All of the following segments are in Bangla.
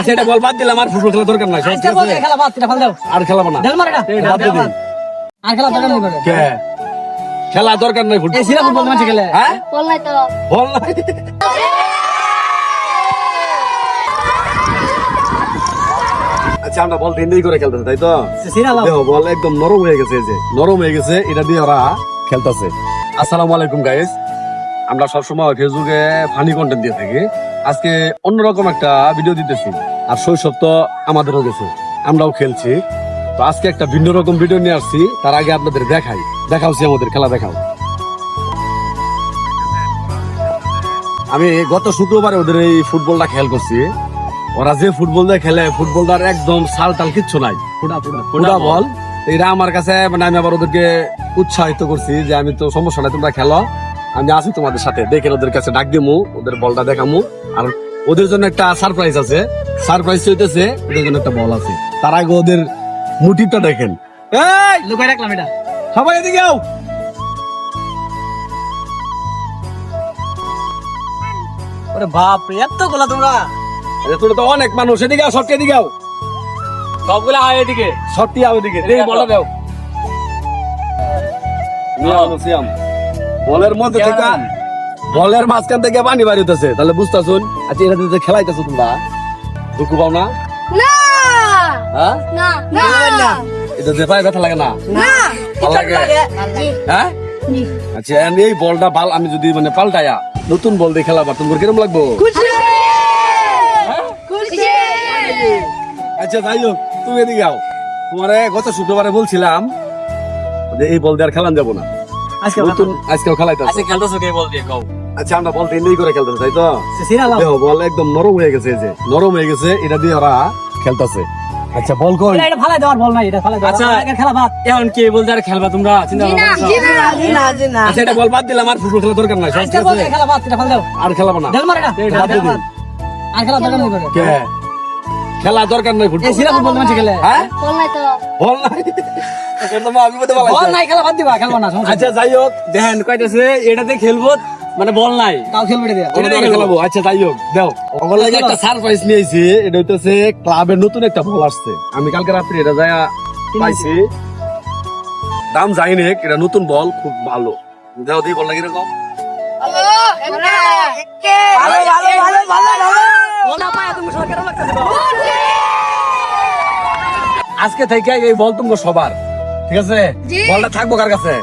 আচ্ছা এটা বল বাদ দিলাম, আর ফুটবল খেলা দরকার নাই। আচ্ছা বল খেলা বাদ এটা ফেল দাও। আর খেলাবো না। দেল মার এটা। বাদ দিয়ে দিন। আর খেলা দরকার নেই করে। কে খেলা দরকার নাই ফুটবল। এই সিরা ফুটবল ম্যাচ খেলে। হ্যাঁ বল নাই তো বল নাই। আচ্ছা আমরা বল তিন করে খেলতেছে তাই তো? সিরা লাও। দেখো বল একদম নরম হয়ে গেছে, এই যে নরম হয়ে গেছে, এটা দিয়ে ওরা খেলতেছে। আসসালামু আলাইকুম গাইস, আমরা সবসময় ফেসবুকে ফানি কন্টেন্ট দিয়ে থাকি। আজকে অন্যরকম একটা ভিডিও দিতেছি। আর শৈশব তো আমাদেরও গেছে, আমরাও খেলছি। তো আজকে একটা ভিন্ন রকম ভিডিও নিয়ে আসছি। তার আগে আপনাদের দেখাচ্ছি আমাদের খেলা দেখাও। আমি গত শুক্রবারে ওদের এই ফুটবলটা খেয়াল করছি। ওরা যে ফুটবল দিয়ে খেলে, ফুটবলটার একদম সাল টাল কিচ্ছু নাই, ফুটা বল। এরা আমার কাছে মানে আমি আবার ওদেরকে উৎসাহিত করছি যে আমি তো সমস্যা নাই, তোমরা খেলো, আমি আছি তোমাদের সাথে। দেখেন ওদের কাছে ডাক দিমু, ওদের বলটা দেখামু। আর ওদের জন্য একটা সারপ্রাইজ আছে, সারপ্রাইজ হইতেছে ওদের জন্য একটা বল আছে। তার আগে ওদের মোটিভটা দেখেন। এই লুকাই রাখলাম এটা। সবাই এদিকে আও। ওরে বাপ রে এত গোলা তোমরা। আরে তোরা তো অনেক মানুষ, এদিকে আও, সবটি এদিকে আও, সবগুলা আয় এদিকে। সবটি আও এদিকে। এই বলটা দাও। সিয়াম বলের মধ্যে থেকে, বলের মাঝখান থেকে পানি বাড়ি হইতেছে, তাহলে বুঝতেছুন। আচ্ছা এটা দিয়ে খেলাইতেছো তোমরা, দুঃখ পাও না? না হ্যাঁ না না এটা যে পায়ে ব্যথা লাগে না? না ভালো লাগে? জি হ্যাঁ জি আচ্ছা এই বলটা বাল আমি যদি মানে পাল্টায়া নতুন বল দিয়ে খেলাবার তোমার কিরকম লাগবো? খুশি খুশি আচ্ছা যাই হোক, তুমি এদিকে আও। তোমারে গত শুক্রবারে বলছিলাম যে এই বল দিয়ে আর খেলান যাবো না, আজকে নতুন আজকেও খেলাইতে। আজকে খেলতেছো কে বল দিয়ে কও। আচ্ছা আমরা বল তিন করে খেলতেছে তাই তো? সিরা লাও। দেখো বল একদম নরম হয়ে গেছে, এই যে নরম হয়ে গেছে, এটা দিয়ে ওরা খেলতেছে। আচ্ছা বল কই? এটা ফালাই দেওয়ার বল নাই, এটা ফালাই দাও। আচ্ছা। আগে খেলা বাদ। এখন কি বলতে আর খেলবা তোমরা চিন্তা জি না ভাবনা জি করছো? না জি না জি না আচ্ছা এটা বল বাদ দিলাম, আর ফুটবল খেলা দরকার নাই। আচ্ছা বল খেলা বাদ এটা ফালাই দাও। আর খেলাবো না। দেল মার এটা। বাদ দিয়ে দিন। আর খেলা দরকার নেই করে। কে খেলা দরকার নাই ফুটবল। এই সিরা ফুটবল ম্যাচ খেলে। হ্যাঁ বল নাই তো বল নাই। এটা তো আমি বলতে বল পারলাম। নাই খেলা বাদ দিবা, খেলবা না সমস্যা। আচ্ছা যাই হোক, দেখেন কইতাছে এটাতে খেলবো, মানে বল নাই। তাও খেলবে এটা দিয়ে। ওটা দিয়ে খেলাবো। আচ্ছা যাই হোক, দাও ওগুলো লাগে একটা সারপ্রাইজ নিয়েছি। এটা হইতেছে ক্লাবের নতুন একটা বল আসছে। আমি কালকে রাত্রে এটা যায়া পাইছি, দাম যাই নে, এটা নতুন বল, খুব ভালো। দাও দি বল লাগে এরকম। ভালো ভালো ভালো ভালো ভালো ভালো। বলটা পায়া তুমি সরকার লাগতেছে। আজকে থেকে এই বল তুমি সবার, ঠিক আছে? জি। বলটা থাকবো কার কাছে?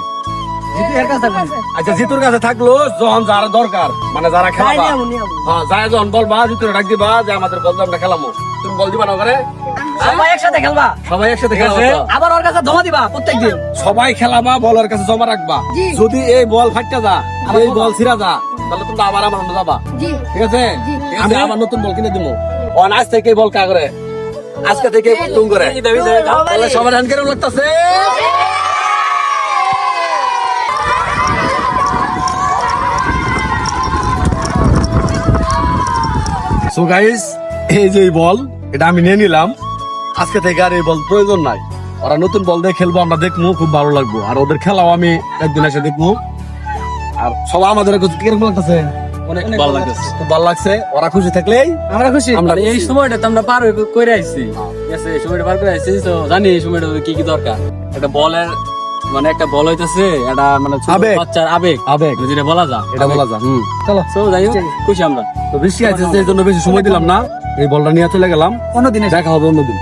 জিতু এর কাছে থাকবে। আচ্ছা জিতুর কাছে থাকলো, যখন যারা দরকার মানে যারা খেলাবা, হ্যাঁ যায় যখন বলবা, জিতুর ডাক দিবা যে আমাদের বল আমরা খেলামো, তুমি বল দিবা না ওখানে? সবাই একসাথে খেলবা। সবাই একসাথে ঠিক আছে। খেলাবা, আবার ওর কাছে জমা দিবা প্রত্যেকদিন। সবাই খেলাবা, বলের কাছে জমা রাখবা। জি। যদি এই বল ফাটটা যা, এই বল ছিড়া যা, তাহলে তোমরা আবার আমার অন্য যাবা, জি ঠিক আছে? জি। আমি আবার নতুন বল কিনে দিবো। অন আজ থেকে এই বল কা করে, আজকে থেকে তুমি করে, তাহলে সবার হ্যান্ড কেরম লাগতেছে? সো গাইস, এই যে এই বল, এটা আমি নিয়ে নিলাম। আজকে থেকে আর এই বল প্রয়োজন নাই। ওরা নতুন বল দিয়ে খেলবো, আমরা দেখবো, খুব ভালো লাগবো। আর ওদের খেলাও আমি একদিন এসে দেখবো। আর সবাই আমাদের কিরকম লাগতেছে? অনেক ভালো লাগতেছে। খুব ভালো লাগছে। ওরা খুশি থাকলেই আমরা খুশি। আমরা আর এই সময়টা তো আমরা পার করে আইছি, ঠিক আছে? এই সময়টা পার করে আইছি, তো জানি এই সময়টা কি কি দরকার। একটা বলের মানে একটা বল হইতাছে, এটা মানে ছোট আবেগ। বাচ্চার আবেগ, আবেগ, যেটা বলা যায়, এটা বলা যায়। চলো তো যাই হোক খুশি আমরা। তো বেশি আছে, এই জন্য বেশি সময় দিলাম না, এই বলটা নিয়ে চলে গেলাম। অন্যদিন এসে দেখা হবে অন্যদিন।